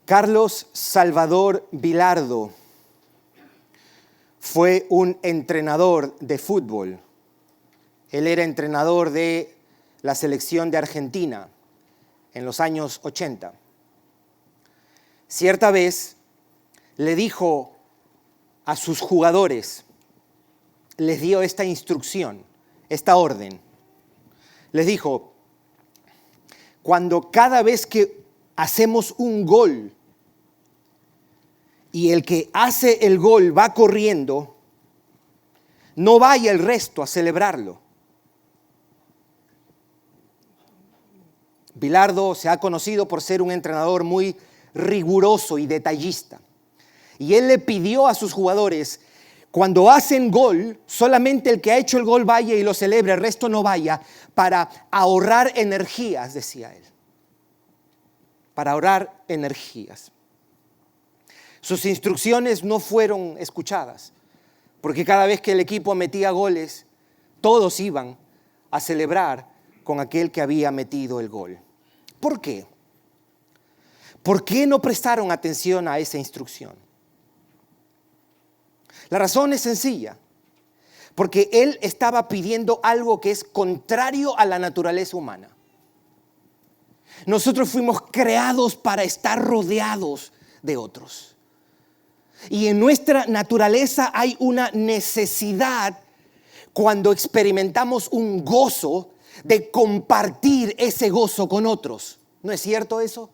Carlos Salvador Vilardo fue un entrenador de fútbol. Él era entrenador de la selección de Argentina en los años 80. Cierta vez le dijo a sus jugadores, les dio esta instrucción, esta orden. Les dijo, cuando cada vez que hacemos un gol y el que hace el gol va corriendo, no vaya el resto a celebrarlo. Vilardo se ha conocido por ser un entrenador muy riguroso y detallista. Y él le pidió a sus jugadores, cuando hacen gol, solamente el que ha hecho el gol vaya y lo celebre, el resto no vaya, para ahorrar energías, decía él. Para ahorrar energías. Sus instrucciones no fueron escuchadas, porque cada vez que el equipo metía goles, todos iban a celebrar con aquel que había metido el gol. ¿Por qué? ¿Por qué no prestaron atención a esa instrucción? La razón es sencilla, porque él estaba pidiendo algo que es contrario a la naturaleza humana. Nosotros fuimos creados para estar rodeados de otros. Y en nuestra naturaleza hay una necesidad, cuando experimentamos un gozo, de compartir ese gozo con otros. ¿No es cierto eso?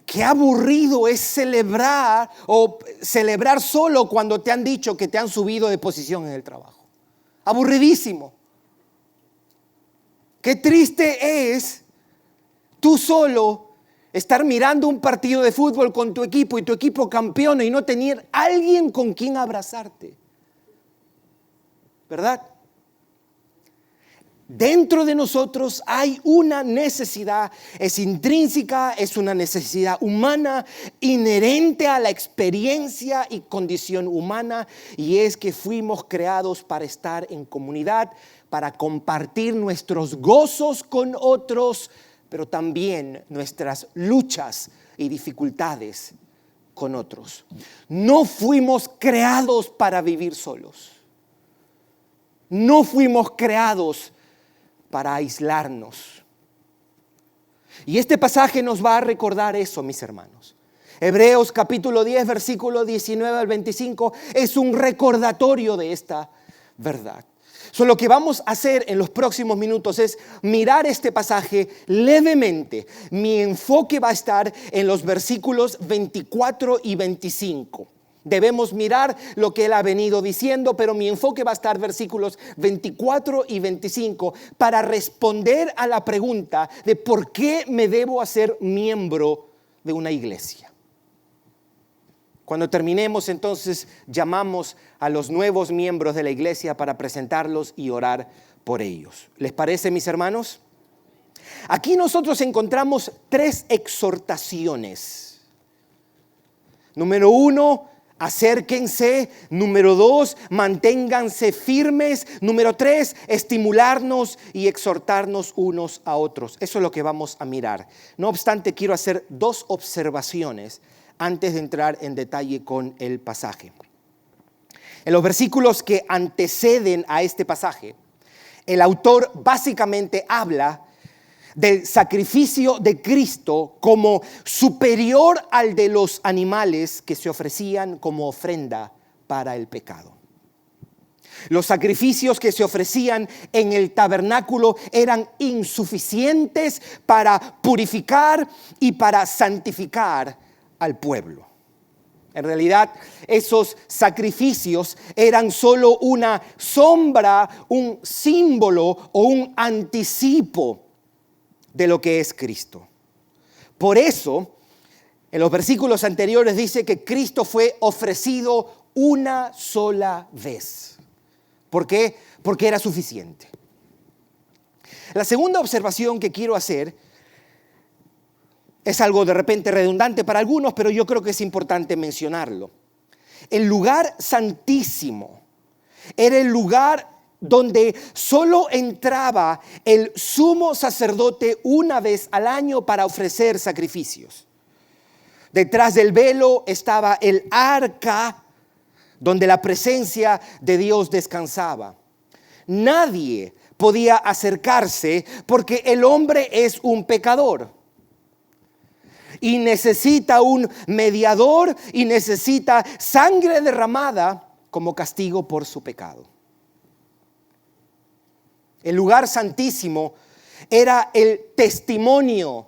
Qué aburrido es celebrar solo cuando te han dicho que te han subido de posición en el trabajo. Aburridísimo. Qué triste es tú solo estar mirando un partido de fútbol con tu equipo y tu equipo campeón y no tener alguien con quien abrazarte. ¿Verdad? Dentro de nosotros hay una necesidad, es intrínseca, es una necesidad humana, inherente a la experiencia y condición humana, y es que fuimos creados para estar en comunidad, para compartir nuestros gozos con otros, pero también nuestras luchas y dificultades con otros. No fuimos creados para vivir solos. No fuimos creados para aislarnos. Y este pasaje nos va a recordar eso, mis hermanos. Hebreos capítulo 10, versículo 19 al 25 es un recordatorio de esta verdad. Lo que vamos a hacer en los próximos minutos es mirar este pasaje levemente. Mi enfoque va a estar en los versículos 24 y 25. Debemos mirar lo que él ha venido diciendo, pero mi enfoque va a estar versículos 24 y 25 para responder a la pregunta de por qué me debo hacer miembro de una iglesia. Cuando terminemos, entonces llamamos a los nuevos miembros de la iglesia para presentarlos y orar por ellos. ¿Les parece, mis hermanos? Aquí nosotros encontramos 3 exhortaciones. Número 1, acérquense. Número 2, manténganse firmes. Número 3, estimularnos y exhortarnos unos a otros. Eso es lo que vamos a mirar. No obstante, quiero hacer 2 observaciones antes de entrar en detalle con el pasaje. En los versículos que anteceden a este pasaje, el autor básicamente habla del sacrificio de Cristo como superior al de los animales que se ofrecían como ofrenda para el pecado. Los sacrificios que se ofrecían en el tabernáculo eran insuficientes para purificar y para santificar al pueblo. En realidad, esos sacrificios eran solo una sombra, un símbolo o un anticipo de lo que es Cristo. Por eso, en los versículos anteriores dice que Cristo fue ofrecido una sola vez. ¿Por qué? Porque era suficiente. La segunda observación que quiero hacer es algo de repente redundante para algunos, pero yo creo que es importante mencionarlo. El lugar santísimo era el lugar donde solo entraba el sumo sacerdote una vez al año para ofrecer sacrificios. Detrás del velo estaba el arca donde la presencia de Dios descansaba. Nadie podía acercarse porque el hombre es un pecador y necesita un mediador y necesita sangre derramada como castigo por su pecado. El lugar santísimo era el testimonio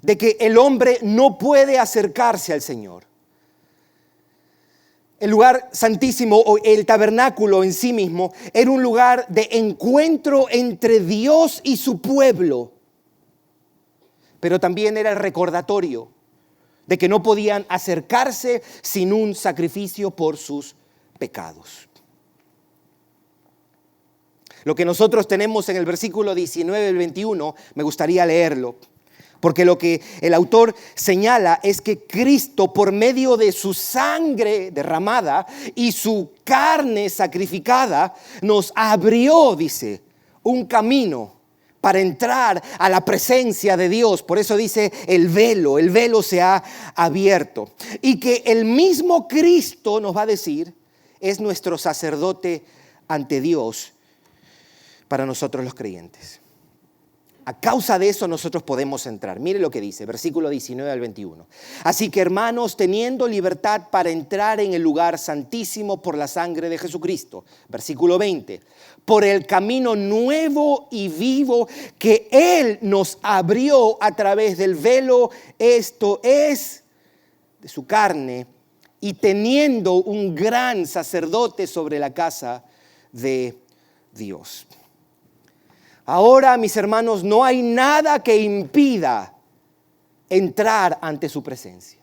de que el hombre no puede acercarse al Señor. El lugar santísimo o el tabernáculo en sí mismo era un lugar de encuentro entre Dios y su pueblo, pero también era el recordatorio de que no podían acercarse sin un sacrificio por sus pecados. Lo que nosotros tenemos en el versículo 19 y 21, me gustaría leerlo, porque lo que el autor señala es que Cristo, por medio de su sangre derramada y su carne sacrificada, nos abrió, dice, un camino para entrar a la presencia de Dios. Por eso dice el velo se ha abierto. Y que el mismo Cristo, nos va a decir, es nuestro sacerdote ante Dios para nosotros los creyentes. A causa de eso nosotros podemos entrar. Mire lo que dice, versículo 19 al 21. Así que, hermanos, teniendo libertad para entrar en el lugar santísimo por la sangre de Jesucristo. Versículo 20. Por el camino nuevo y vivo que Él nos abrió a través del velo, esto es, de su carne, y teniendo un gran sacerdote sobre la casa de Dios. Ahora, mis hermanos, no hay nada que impida entrar ante su presencia.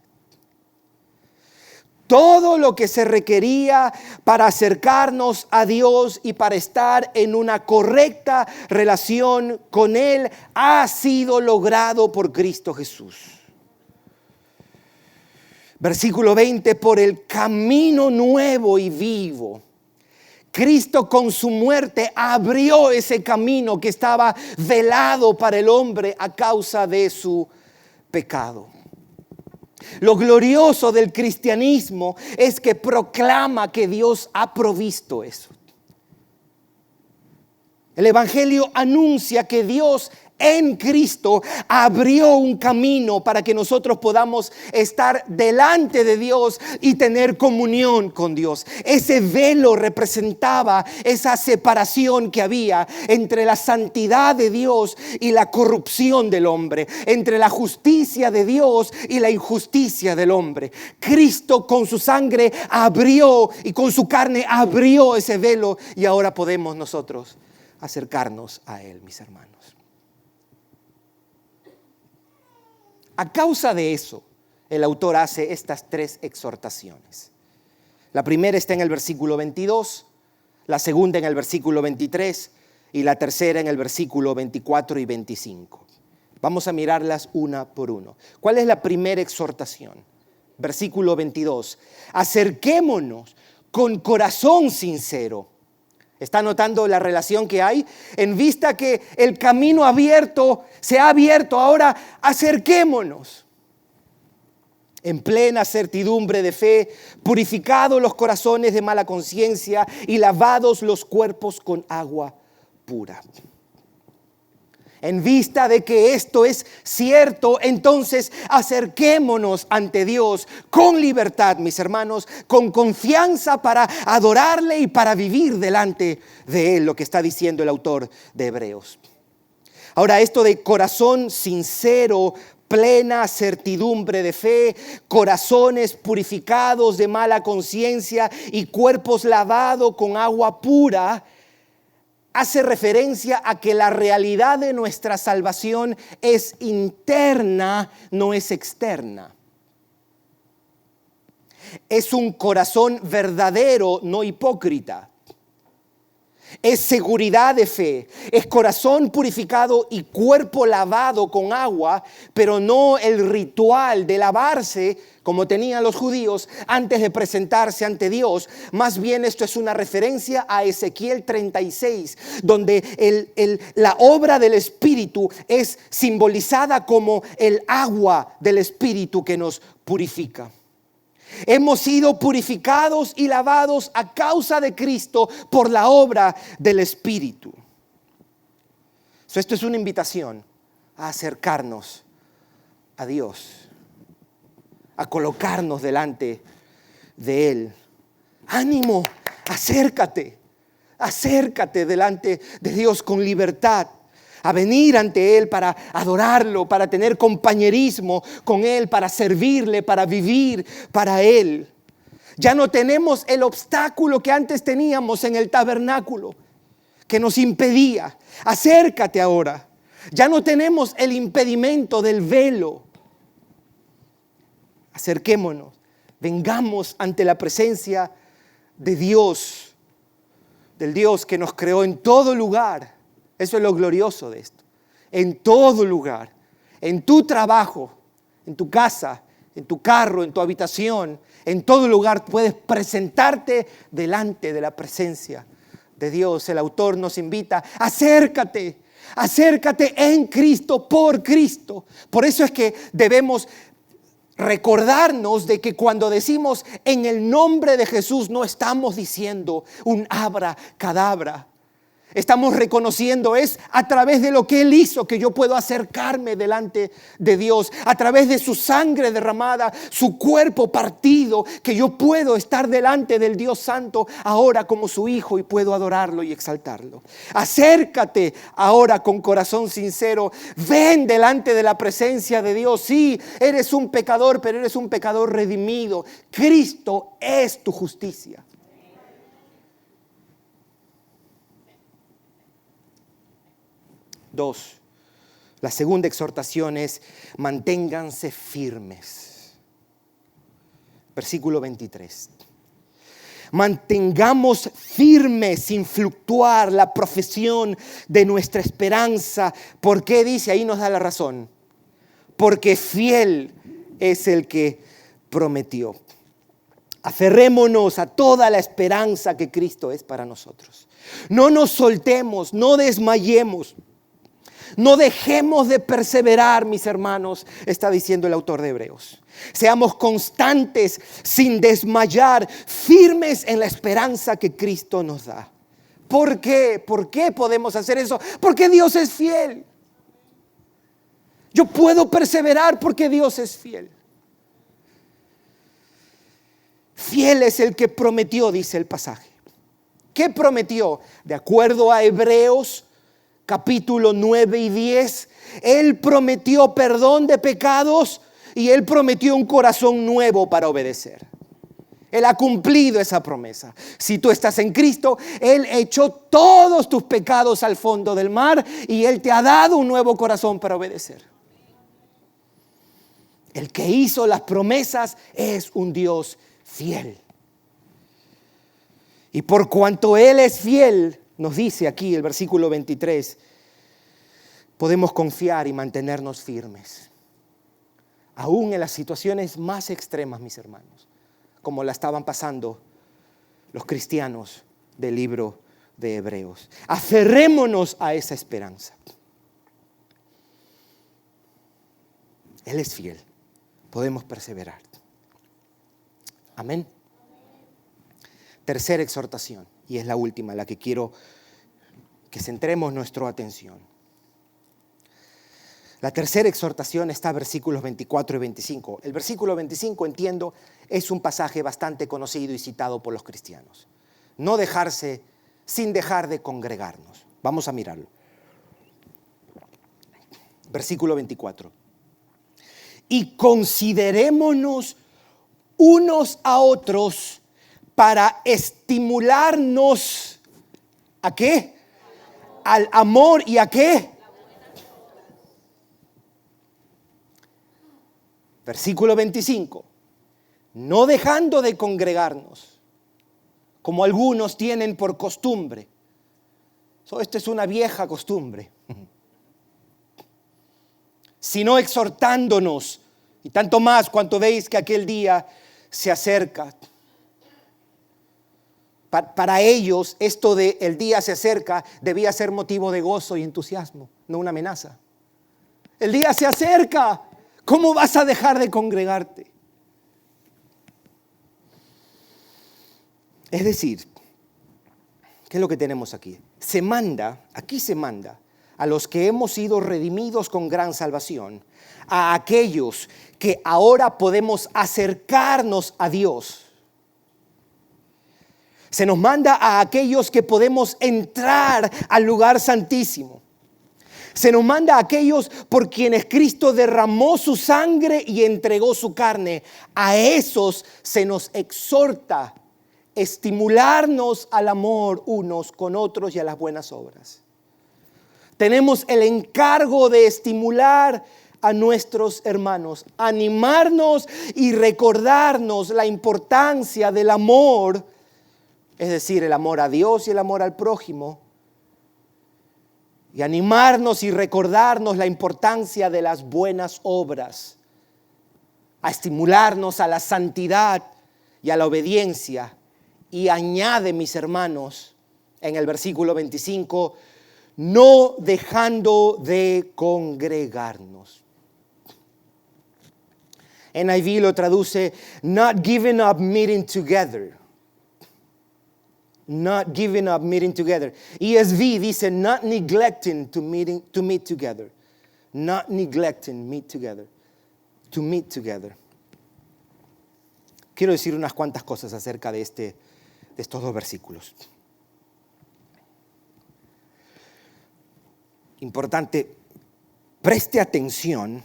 Todo lo que se requería para acercarnos a Dios y para estar en una correcta relación con Él ha sido logrado por Cristo Jesús. Versículo 20, por el camino nuevo y vivo. Cristo con su muerte abrió ese camino que estaba velado para el hombre a causa de su pecado. Lo glorioso del cristianismo es que proclama que Dios ha provisto eso. El Evangelio anuncia que Dios en Cristo abrió un camino para que nosotros podamos estar delante de Dios y tener comunión con Dios. Ese velo representaba esa separación que había entre la santidad de Dios y la corrupción del hombre, entre la justicia de Dios y la injusticia del hombre. Cristo con su sangre abrió y con su carne abrió ese velo y ahora podemos nosotros acercarnos a Él, mis hermanos. A causa de eso, el autor hace estas tres exhortaciones. La primera está en el versículo 22, la segunda en el versículo 23 y la tercera en el versículo 24 y 25. Vamos a mirarlas una por uno. ¿Cuál es la primera exhortación? Versículo 22. Acerquémonos con corazón sincero. ¿Está notando la relación que hay? En vista que el camino abierto se ha abierto, ahora acerquémonos. En plena certidumbre de fe, purificados los corazones de mala conciencia y lavados los cuerpos con agua pura. En vista de que esto es cierto, entonces acerquémonos ante Dios con libertad, mis hermanos, con confianza para adorarle y para vivir delante de Él, lo que está diciendo el autor de Hebreos. Ahora, esto de corazón sincero, plena certidumbre de fe, corazones purificados de mala conciencia y cuerpos lavados con agua pura, hace referencia a que la realidad de nuestra salvación es interna, no es externa. Es un corazón verdadero, no hipócrita. es seguridad de fe, es corazón purificado y cuerpo lavado con agua, pero no el ritual de lavarse como tenían los judíos antes de presentarse ante Dios. Más bien esto es una referencia a Ezequiel 36, donde la obra del Espíritu es simbolizada como el agua del Espíritu que nos purifica. Hemos sido purificados y lavados a causa de Cristo por la obra del Espíritu. Esto es una invitación a acercarnos a Dios, a colocarnos delante de Él. Ánimo, acércate delante de Dios con libertad. A venir ante Él para adorarlo, para tener compañerismo con Él, para servirle, para vivir para Él. Ya no tenemos el obstáculo que antes teníamos en el tabernáculo, que nos impedía. Acércate ahora. Ya no tenemos el impedimento del velo. Acerquémonos, vengamos ante la presencia de Dios, del Dios que nos creó en todo lugar. Eso es lo glorioso de esto. En todo lugar, en tu trabajo, en tu casa, en tu carro, en tu habitación, en todo lugar puedes presentarte delante de la presencia de Dios. El autor nos invita, acércate en Cristo, por Cristo. Por eso es que debemos recordarnos de que cuando decimos en el nombre de Jesús no estamos diciendo un abracadabra. Estamos reconociendo es a través de lo que Él hizo que yo puedo acercarme delante de Dios. A través de su sangre derramada, su cuerpo partido, que yo puedo estar delante del Dios Santo ahora como su hijo y puedo adorarlo y exaltarlo. Acércate ahora con corazón sincero. Ven delante de la presencia de Dios. Sí, eres un pecador, pero eres un pecador redimido. Cristo es tu justicia. Dos, la segunda exhortación es manténganse firmes. Versículo 23. Mantengamos firmes sin fluctuar la profesión de nuestra esperanza. ¿Por qué dice? Ahí nos da la razón. Porque fiel es el que prometió. Aferrémonos a toda la esperanza que Cristo es para nosotros. No nos soltemos, no desmayemos. No dejemos de perseverar, mis hermanos, está diciendo el autor de Hebreos. Seamos constantes sin desmayar, firmes en la esperanza que Cristo nos da. ¿Por qué? ¿Por qué podemos hacer eso? Porque Dios es fiel. Yo puedo perseverar porque Dios es fiel. Fiel es el que prometió, dice el pasaje. ¿Qué prometió? De acuerdo a Hebreos capítulo 9 y 10, Él prometió perdón de pecados y Él prometió un corazón nuevo para obedecer. Él ha cumplido esa promesa. Si tú estás en Cristo, Él echó todos tus pecados al fondo del mar y Él te ha dado un nuevo corazón para obedecer. El que hizo las promesas es un Dios fiel. Y por cuanto Él es fiel, nos dice aquí el versículo 23, podemos confiar y mantenernos firmes. Aún en las situaciones más extremas, mis hermanos, como la estaban pasando los cristianos del libro de Hebreos. Aferrémonos a esa esperanza. Él es fiel. Podemos perseverar. Amén. Tercera exhortación, y es la última, la que quiero que centremos nuestra atención. La tercera exhortación está en versículos 24 y 25. El versículo 25, entiendo, es un pasaje bastante conocido y citado por los cristianos. No dejarse sin dejar de congregarnos. Vamos a mirarlo. Versículo 24. Y considerémonos unos a otros para estimularnos, ¿a qué? Al amor y ¿a qué? Versículo 25. No dejando de congregarnos, como algunos tienen por costumbre, Esto es una vieja costumbre. Sino exhortándonos, y tanto más cuanto veis que aquel día se acerca. Para ellos, esto de el día se acerca debía ser motivo de gozo y entusiasmo, no una amenaza. El día se acerca, ¿cómo vas a dejar de congregarte? Es decir, ¿qué es lo que tenemos aquí? Aquí se manda a los que hemos sido redimidos con gran salvación, a aquellos que ahora podemos acercarnos a Dios. Se nos manda a aquellos que podemos entrar al lugar santísimo. Se nos manda a aquellos por quienes Cristo derramó su sangre y entregó su carne. A esos se nos exhorta estimularnos al amor unos con otros y a las buenas obras. Tenemos el encargo de estimular a nuestros hermanos, animarnos y recordarnos la importancia del amor, es decir, el amor a Dios y el amor al prójimo, y animarnos y recordarnos la importancia de las buenas obras, a estimularnos a la santidad y a la obediencia. Y añade, mis hermanos, en el versículo 25, no dejando de congregarnos. NIV lo traduce, not giving up meeting together. Not giving up meeting together. ESV dice, not neglecting to meet together. Not neglecting meet together. To meet together. Quiero decir unas cuantas cosas acerca de estos dos versículos. Importante, preste atención.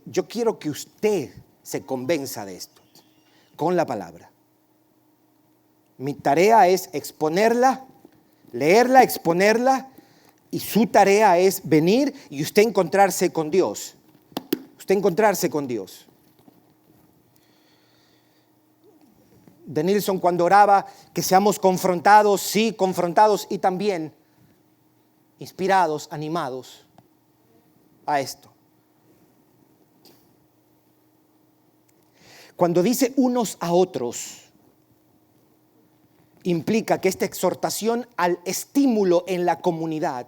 Yo quiero que usted se convenza de esto con la palabra. Mi tarea es exponerla, leerla, exponerla, y su tarea es venir y usted encontrarse con Dios. Usted encontrarse con Dios. De Nilsson, cuando oraba que seamos confrontados, sí, confrontados, y también inspirados, animados a esto. Cuando dice unos a otros, implica que esta exhortación al estímulo en la comunidad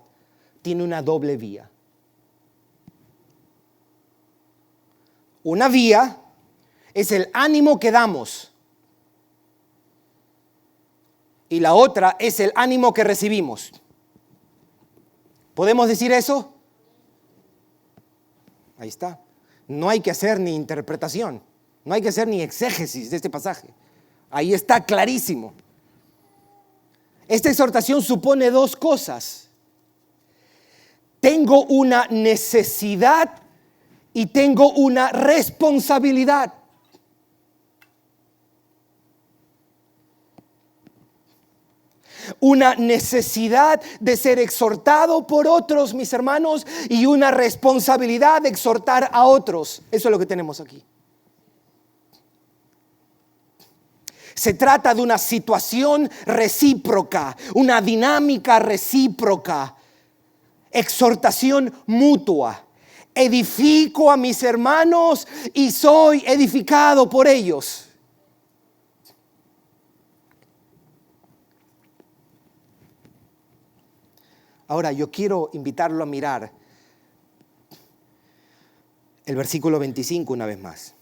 tiene una doble vía. Una vía es el ánimo que damos y la otra es el ánimo que recibimos. ¿Podemos decir eso? Ahí está. No hay que hacer ni interpretación, no hay que hacer ni exégesis de este pasaje. Ahí está clarísimo. Esta exhortación supone dos cosas. Tengo una necesidad y tengo una responsabilidad. Una necesidad de ser exhortado por otros, mis hermanos, y una responsabilidad de exhortar a otros. Eso es lo que tenemos aquí. Se trata de una situación recíproca, una dinámica recíproca, exhortación mutua. Edifico a mis hermanos y soy edificado por ellos. Ahora yo quiero invitarlo a mirar el versículo 25 una vez más.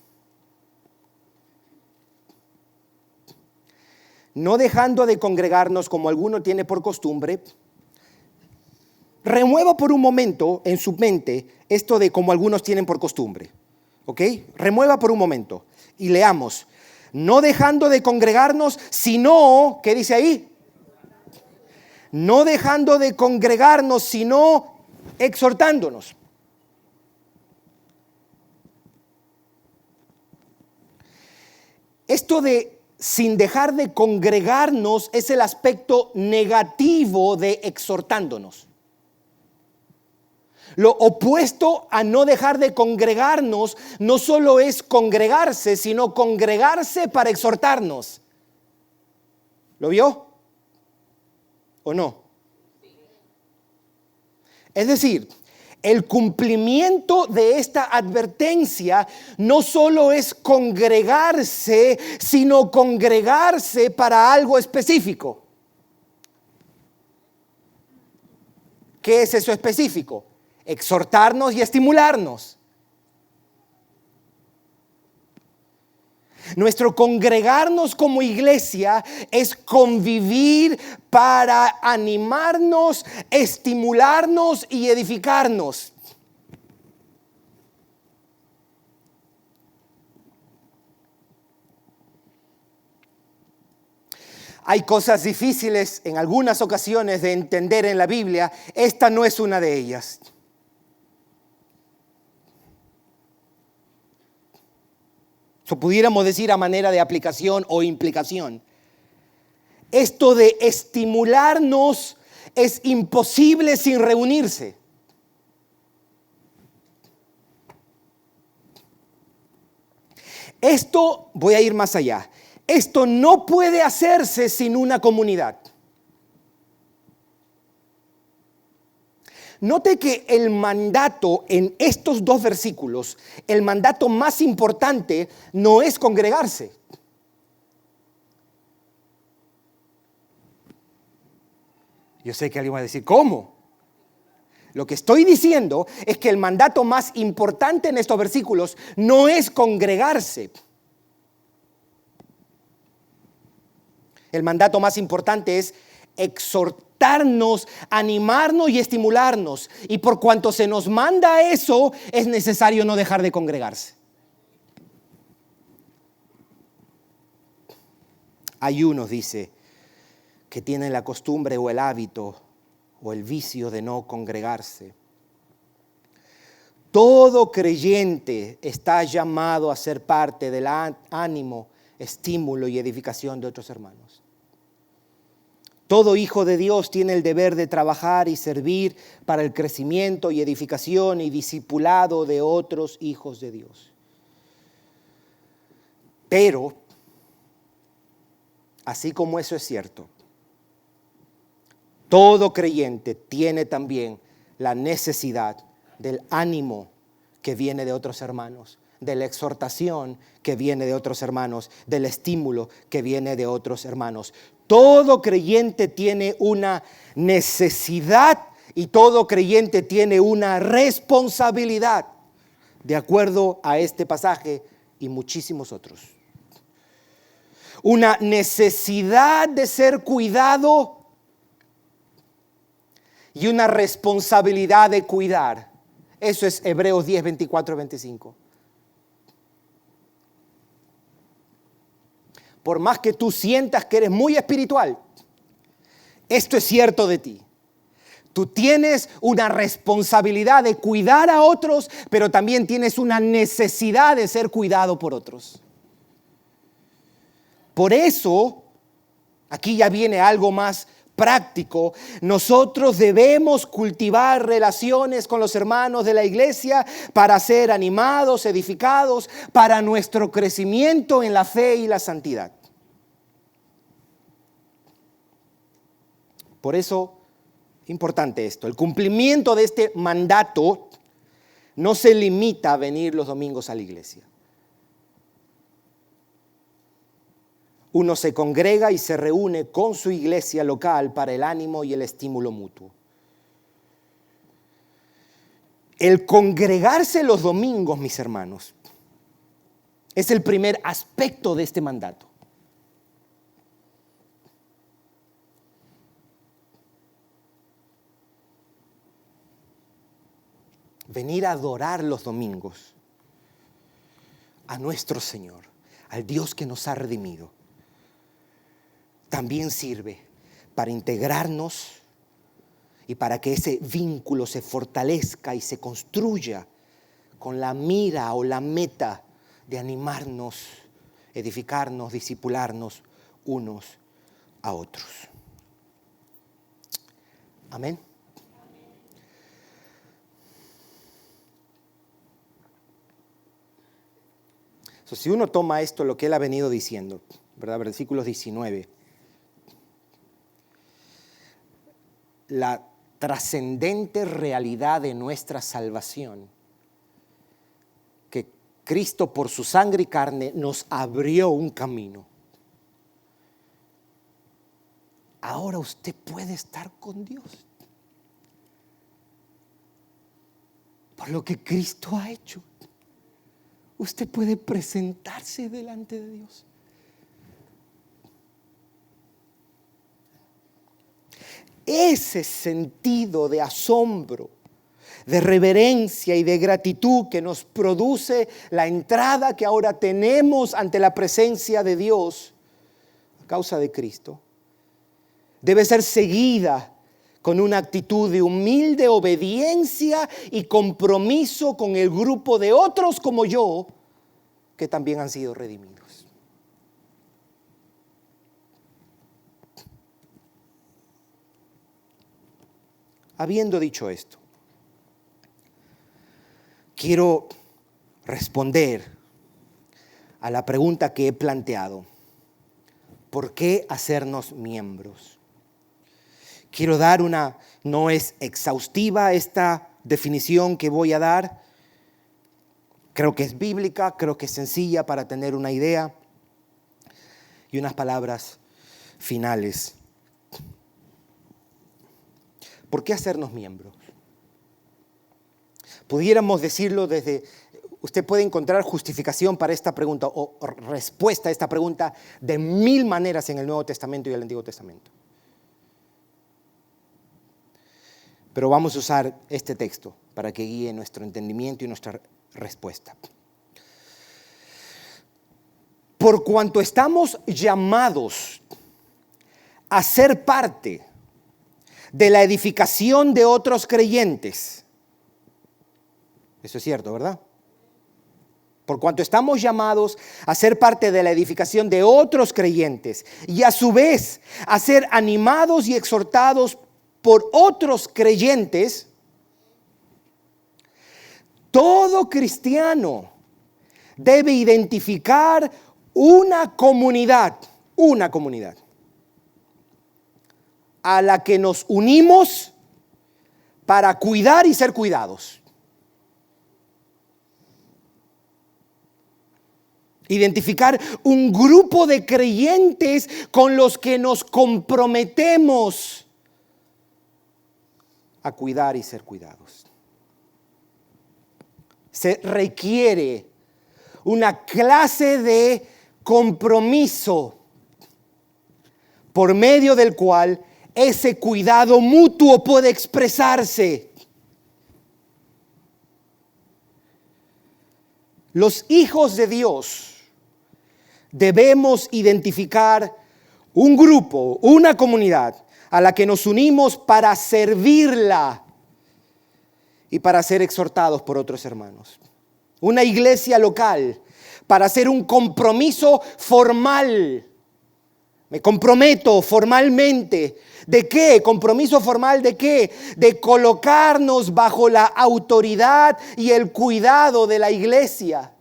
No dejando de congregarnos como alguno tiene por costumbre. Remueva por un momento en su mente esto de como algunos tienen por costumbre. ¿Ok? Remueva por un momento y leamos. No dejando de congregarnos, sino, ¿qué dice ahí? No dejando de congregarnos, sino exhortándonos. Esto de sin dejar de congregarnos es el aspecto negativo de exhortándonos. Lo opuesto a no dejar de congregarnos no solo es congregarse, sino congregarse para exhortarnos. ¿Lo vio? ¿O no? Es decir, el cumplimiento de esta advertencia no solo es congregarse, sino congregarse para algo específico. ¿Qué es eso específico? Exhortarnos y estimularnos. Nuestro congregarnos como iglesia es convivir para animarnos, estimularnos y edificarnos. Hay cosas difíciles en algunas ocasiones de entender en la Biblia. Esta no es una de ellas. Eso pudiéramos decir a manera de aplicación o implicación. Esto de estimularnos es imposible sin reunirse. Esto, voy a ir más allá. Esto no puede hacerse sin una comunidad. Note que el mandato en estos dos versículos, el mandato más importante no es congregarse. Yo sé que alguien va a decir, ¿cómo? Lo que estoy diciendo es que el mandato más importante en estos versículos no es congregarse. El mandato más importante es exhortarnos, animarnos y estimularnos. Y por cuanto se nos manda eso, es necesario no dejar de congregarse. Hay unos, dice, que tienen la costumbre o el hábito o el vicio de no congregarse. Todo creyente está llamado a ser parte del ánimo, estímulo y edificación de otros hermanos. Todo hijo de Dios tiene el deber de trabajar y servir para el crecimiento y edificación y discipulado de otros hijos de Dios. Pero, así como eso es cierto, todo creyente tiene también la necesidad del ánimo que viene de otros hermanos, de la exhortación que viene de otros hermanos, del estímulo que viene de otros hermanos. Todo creyente tiene una necesidad y todo creyente tiene una responsabilidad, de acuerdo a este pasaje y muchísimos otros. Una necesidad de ser cuidado y una responsabilidad de cuidar. Eso es Hebreos 10, 24, 25. Por más que tú sientas que eres muy espiritual, esto es cierto de ti. Tú tienes una responsabilidad de cuidar a otros, pero también tienes una necesidad de ser cuidado por otros. Por eso, aquí ya viene algo más práctico. Nosotros debemos cultivar relaciones con los hermanos de la iglesia para ser animados, edificados, para nuestro crecimiento en la fe y la santidad. Por eso, importante esto, el cumplimiento de este mandato no se limita a venir los domingos a la iglesia. Uno se congrega y se reúne con su iglesia local para el ánimo y el estímulo mutuo. El congregarse los domingos, mis hermanos, es el primer aspecto de este mandato. Venir a adorar los domingos a nuestro Señor, al Dios que nos ha redimido, también sirve para integrarnos y para que ese vínculo se fortalezca y se construya con la mira o la meta de animarnos, edificarnos, discipularnos unos a otros. Amén. Si uno toma esto, lo que él ha venido diciendo, ¿verdad? Versículos 19. La trascendente realidad de nuestra salvación, que Cristo por su sangre y carne nos abrió un camino. Ahora usted puede estar con Dios por lo que Cristo ha hecho. Usted puede presentarse delante de Dios. Ese sentido de asombro, de reverencia y de gratitud que nos produce la entrada que ahora tenemos ante la presencia de Dios a causa de Cristo, debe ser seguida con una actitud de humilde obediencia y compromiso con el grupo de otros como yo que también han sido redimidos. Habiendo dicho esto, quiero responder a la pregunta que he planteado. ¿Por qué hacernos miembros? Quiero dar no es exhaustiva esta definición que voy a dar. Creo que es bíblica, creo que es sencilla para tener una idea y unas palabras finales. ¿Por qué hacernos miembros? Pudiéramos decirlo usted puede encontrar justificación para esta pregunta o respuesta a esta pregunta de 1000 maneras en el Nuevo Testamento y el Antiguo Testamento. Pero vamos a usar este texto para que guíe nuestro entendimiento y nuestra respuesta. Por cuanto estamos llamados a ser parte de la edificación de otros creyentes. Eso es cierto, ¿verdad? Por cuanto estamos llamados a ser parte de la edificación de otros creyentes y a su vez a ser animados y exhortados por otros creyentes, todo cristiano debe identificar una comunidad a la que nos unimos para cuidar y ser cuidados. Identificar un grupo de creyentes con los que nos comprometemos a cuidar y ser cuidados. Se requiere una clase de compromiso por medio del cual ese cuidado mutuo puede expresarse. Los hijos de Dios debemos identificar un grupo, una comunidad a la que nos unimos para servirla y para ser exhortados por otros hermanos. Una iglesia local para hacer un compromiso formal. Me comprometo formalmente. ¿De qué? ¿Compromiso formal de qué? De colocarnos bajo la autoridad y el cuidado de la iglesia.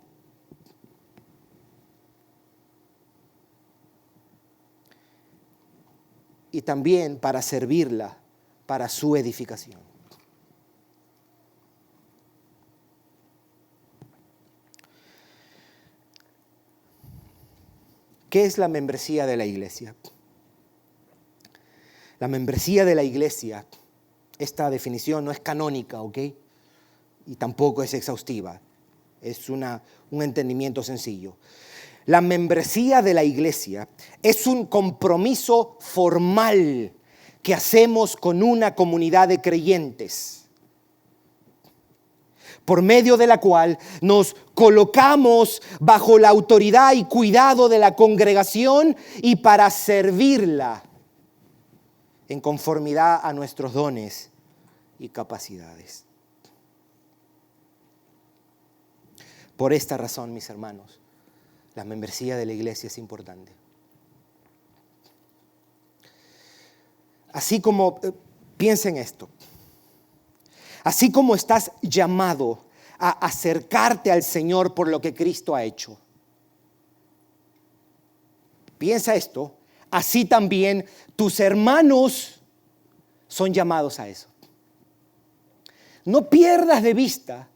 Y también para servirla, para su edificación. ¿Qué es la membresía de la iglesia? La membresía de la iglesia, esta definición no es canónica, ¿ok? Y tampoco es exhaustiva. Es un entendimiento sencillo. La membresía de la iglesia es un compromiso formal que hacemos con una comunidad de creyentes, por medio de la cual nos colocamos bajo la autoridad y cuidado de la congregación y para servirla en conformidad a nuestros dones y capacidades. Por esta razón, mis hermanos, la membresía de la iglesia es importante. Así como, piensa en esto, así como estás llamado a acercarte al Señor por lo que Cristo ha hecho. Piensa esto, así también tus hermanos son llamados a eso. No pierdas de vista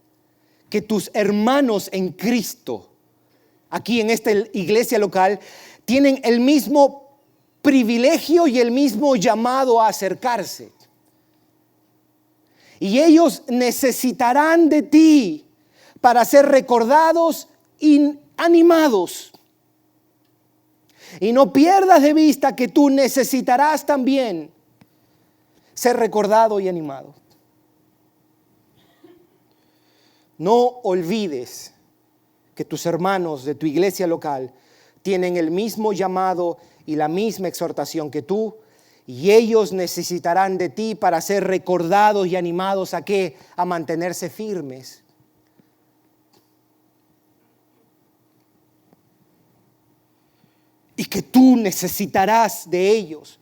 que tus hermanos en Cristo, aquí en esta iglesia local, tienen el mismo privilegio y el mismo llamado a acercarse. Y ellos necesitarán de ti para ser recordados y animados. Y no pierdas de vista que tú necesitarás también ser recordado y animado. No olvides que tus hermanos de tu iglesia local tienen el mismo llamado y la misma exhortación que tú, y ellos necesitarán de ti para ser recordados y animados ¿a qué? A mantenerse firmes. Y que tú necesitarás de ellos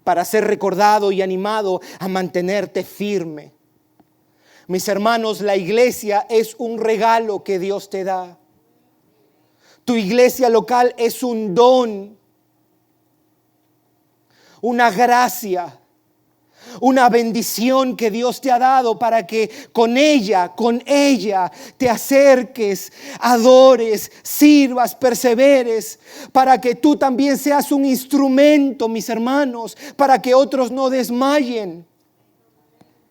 para ser recordado y animado a mantenerte firme. Mis hermanos, la iglesia es un regalo que Dios te da. Tu iglesia local es un don, una gracia, una bendición que Dios te ha dado para que con ella te acerques, adores, sirvas, perseveres, para que tú también seas un instrumento, mis hermanos, para que otros no desmayen.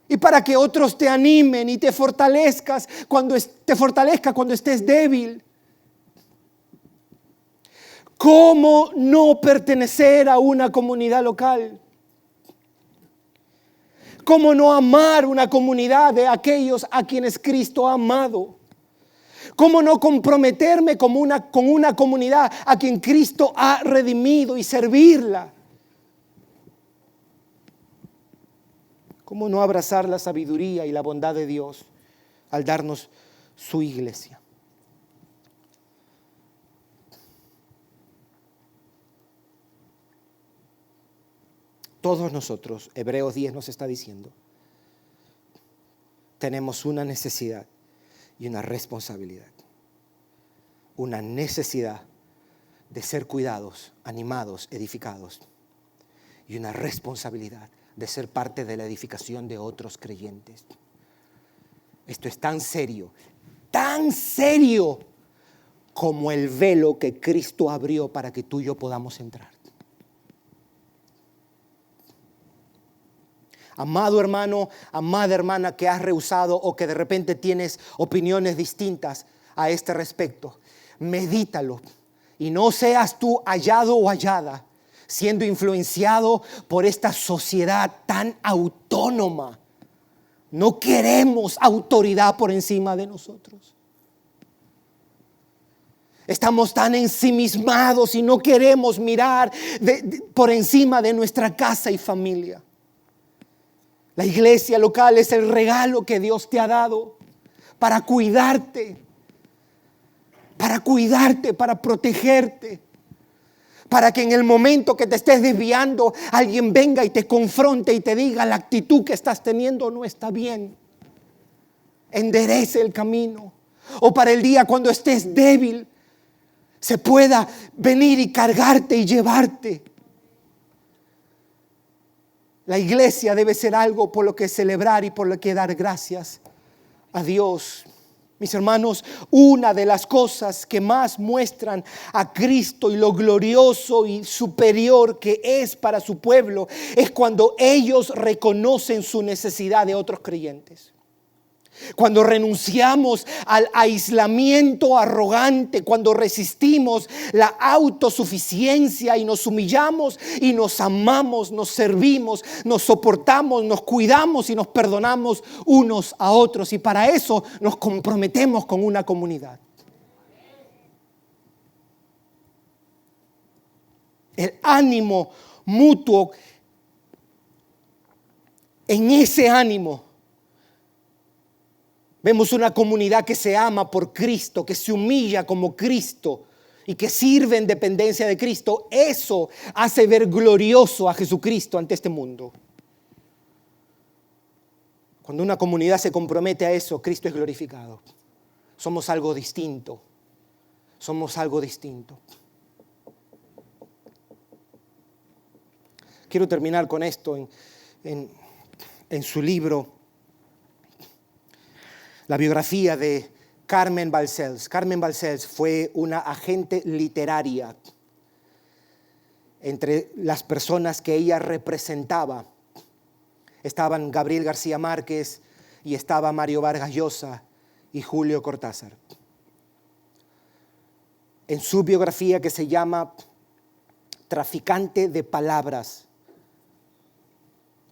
Y para que otros te animen y te fortalezca cuando estés débil. ¿Cómo no pertenecer a una comunidad local? ¿Cómo no amar una comunidad de aquellos a quienes Cristo ha amado? ¿Cómo no comprometerme con una comunidad a quien Cristo ha redimido y servirla? ¿Cómo no abrazar la sabiduría y la bondad de Dios al darnos su iglesia? Todos nosotros, Hebreos 10 nos está diciendo, tenemos una necesidad y una responsabilidad. Una necesidad de ser cuidados, animados, edificados. Y una responsabilidad de ser parte de la edificación de otros creyentes. Esto es tan serio como el velo que Cristo abrió para que tú y yo podamos entrar. Amado hermano, amada hermana que has rehusado o que de repente tienes opiniones distintas a este respecto, medítalo y no seas tú hallado o hallada siendo influenciado por esta sociedad tan autónoma. No queremos autoridad por encima de nosotros. Estamos tan ensimismados y no queremos mirar por encima de nuestra casa y familia. La iglesia local es el regalo que Dios te ha dado para cuidarte, para protegerte. Para que en el momento que te estés desviando, alguien venga y te confronte y te diga la actitud que estás teniendo no está bien. Enderece el camino. O para el día cuando estés débil, se pueda venir y cargarte y llevarte. La iglesia debe ser algo por lo que celebrar y por lo que dar gracias a Dios. Mis hermanos, una de las cosas que más muestran a Cristo y lo glorioso y superior que es para su pueblo es cuando ellos reconocen su necesidad de otros creyentes. Cuando renunciamos al aislamiento arrogante, cuando resistimos la autosuficiencia y nos humillamos y nos amamos, nos servimos, nos soportamos, nos cuidamos y nos perdonamos unos a otros. Y para eso nos comprometemos con una comunidad. El ánimo mutuo, en ese ánimo vemos una comunidad que se ama por Cristo, que se humilla como Cristo y que sirve en dependencia de Cristo. Eso hace ver glorioso a Jesucristo ante este mundo. Cuando una comunidad se compromete a eso, Cristo es glorificado. Somos algo distinto. Somos algo distinto. Quiero terminar con esto en su libro. la biografía de Carmen Balcells. Carmen Balcells fue una agente literaria. Entre las personas que ella representaba estaban Gabriel García Márquez y estaba Mario Vargas Llosa y Julio Cortázar. En su biografía, que se llama Traficante de Palabras,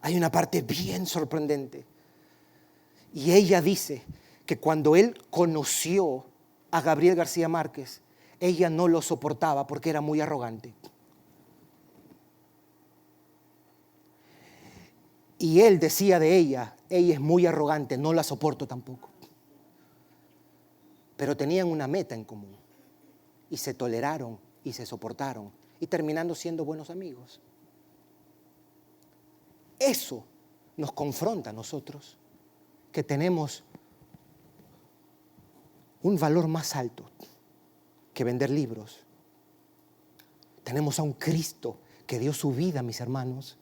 hay una parte bien sorprendente. Y ella dice que cuando él conoció a Gabriel García Márquez, ella no lo soportaba porque era muy arrogante. Y él decía de ella es muy arrogante, no la soporto tampoco. Pero tenían una meta en común y se toleraron y se soportaron y terminando siendo buenos amigos. Eso nos confronta a nosotros, que tenemos un valor más alto que vender libros. Tenemos a un Cristo que dio su vida, mis hermanos.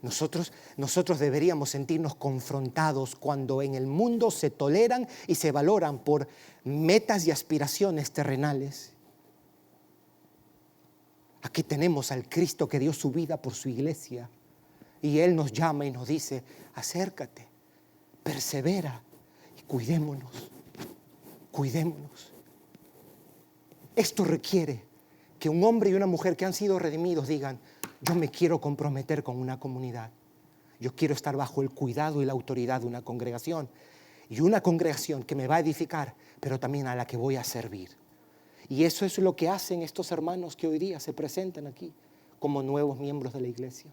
Nosotros deberíamos sentirnos confrontados cuando en el mundo se toleran y se valoran por metas y aspiraciones terrenales. Aquí tenemos al Cristo que dio su vida por su iglesia y Él nos llama y nos dice: acércate, persevera y cuidémonos. Esto requiere que un hombre y una mujer que han sido redimidos digan: yo me quiero comprometer con una comunidad. Yo quiero estar bajo el cuidado y la autoridad de una congregación. Y una congregación que me va a edificar, pero también a la que voy a servir. Y eso es lo que hacen estos hermanos que hoy día se presentan aquí como nuevos miembros de la iglesia.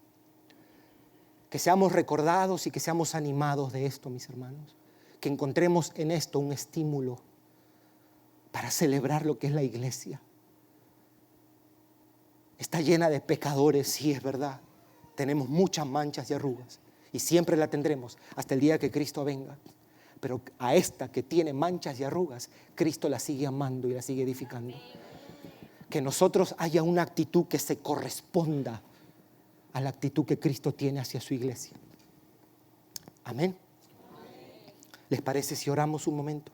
Que seamos recordados y que seamos animados de esto, mis hermanos. Que encontremos en esto un estímulo para celebrar lo que es la iglesia. Está llena de pecadores, sí, es verdad. Tenemos muchas manchas y arrugas y siempre la tendremos hasta el día que Cristo venga. Pero a esta que tiene manchas y arrugas, Cristo la sigue amando y la sigue edificando. Que nosotros haya una actitud que se corresponda a la actitud que Cristo tiene hacia su iglesia. Amén. ¿Les parece si oramos un momento?